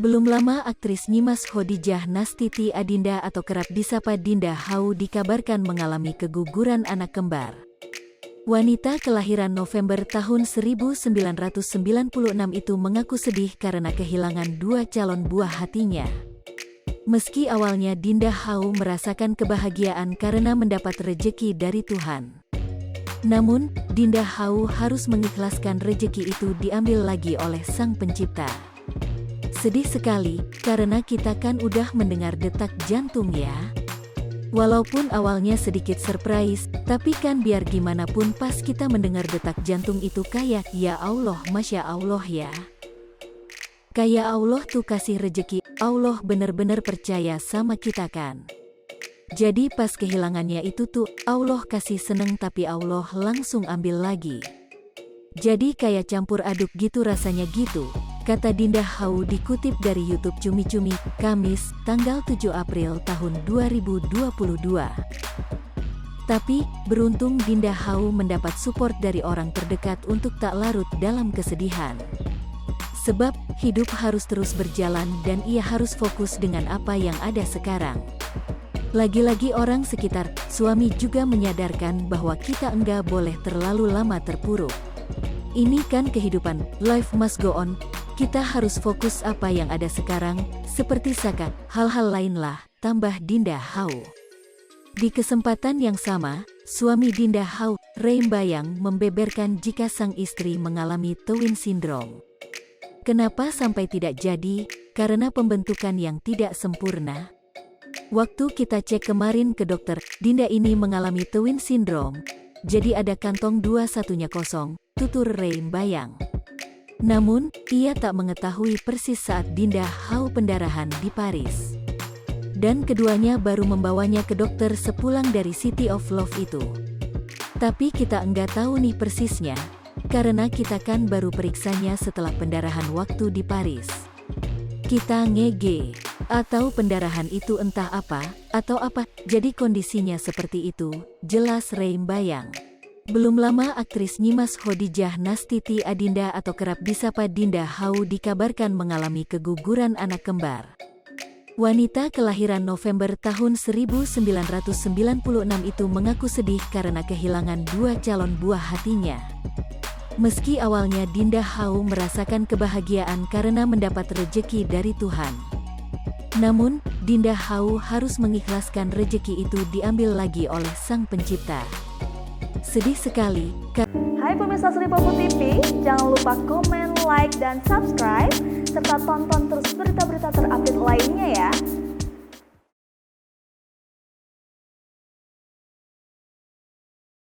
Belum lama aktris Nyimas Khadijah Nastiti Adinda atau kerap disapa Dinda Hau dikabarkan mengalami keguguran anak kembar. Wanita kelahiran November tahun 1996 itu mengaku sedih karena kehilangan dua calon buah hatinya. Meski awalnya Dinda Hau merasakan kebahagiaan karena mendapat rejeki dari Tuhan. Namun, Dinda Hau harus mengikhlaskan rejeki itu diambil lagi oleh Sang Pencipta. Sedih sekali, karena kita kan udah mendengar detak jantung ya. Walaupun awalnya sedikit surprise, tapi kan biar gimana pun pas kita mendengar detak jantung itu kayak, ya Allah, Masya Allah ya. Kayak Allah tuh kasih rejeki, Allah bener-bener percaya sama kita kan. Jadi pas kehilangannya itu tuh, Allah kasih seneng tapi Allah langsung ambil lagi. Jadi kayak campur aduk gitu rasanya gitu. Kata Dinda Hau dikutip dari YouTube Cumi Cumi, Kamis, tanggal 7 April tahun 2022. Tapi, beruntung Dinda Hau mendapat support dari orang terdekat untuk tak larut dalam kesedihan. Sebab, hidup harus terus berjalan dan ia harus fokus dengan apa yang ada sekarang. Lagi-lagi orang sekitar, suami juga menyadarkan bahwa kita enggak boleh terlalu lama terpuruk. Ini kan kehidupan, life must go on. Kita harus fokus apa yang ada sekarang, seperti zakat, hal-hal lainlah, tambah Dinda Hau. Di kesempatan yang sama, suami Dinda Hau, Ray Mbayang, membeberkan jika sang istri mengalami twin syndrome. Kenapa sampai tidak jadi? Karena pembentukan yang tidak sempurna. Waktu kita cek kemarin ke dokter, Dinda ini mengalami twin syndrome. Jadi ada kantong 2-1-nya kosong, tutur Ray Mbayang. Namun, ia tak mengetahui persis saat Dinda Hau pendarahan di Paris. Dan keduanya baru membawanya ke dokter sepulang dari City of Love itu. Tapi kita enggak tahu nih persisnya, karena kita kan baru periksanya setelah pendarahan waktu di Paris. Kita ngege, atau pendarahan itu entah apa, atau apa, jadi kondisinya seperti itu, jelas Ray Mbayang. Belum lama aktris Nyimas Khadijah Nastiti Adinda atau kerap disapa Dinda Hau dikabarkan mengalami keguguran anak kembar. Wanita kelahiran November tahun 1996 itu mengaku sedih karena kehilangan dua calon buah hatinya. Meski awalnya Dinda Hau merasakan kebahagiaan karena mendapat rejeki dari Tuhan. Namun, Dinda Hau harus mengikhlaskan rejeki itu diambil lagi oleh Sang Pencipta. Sedih sekali. Hai pemirsa Sri Popo TV, jangan lupa komen, like, dan subscribe, serta tonton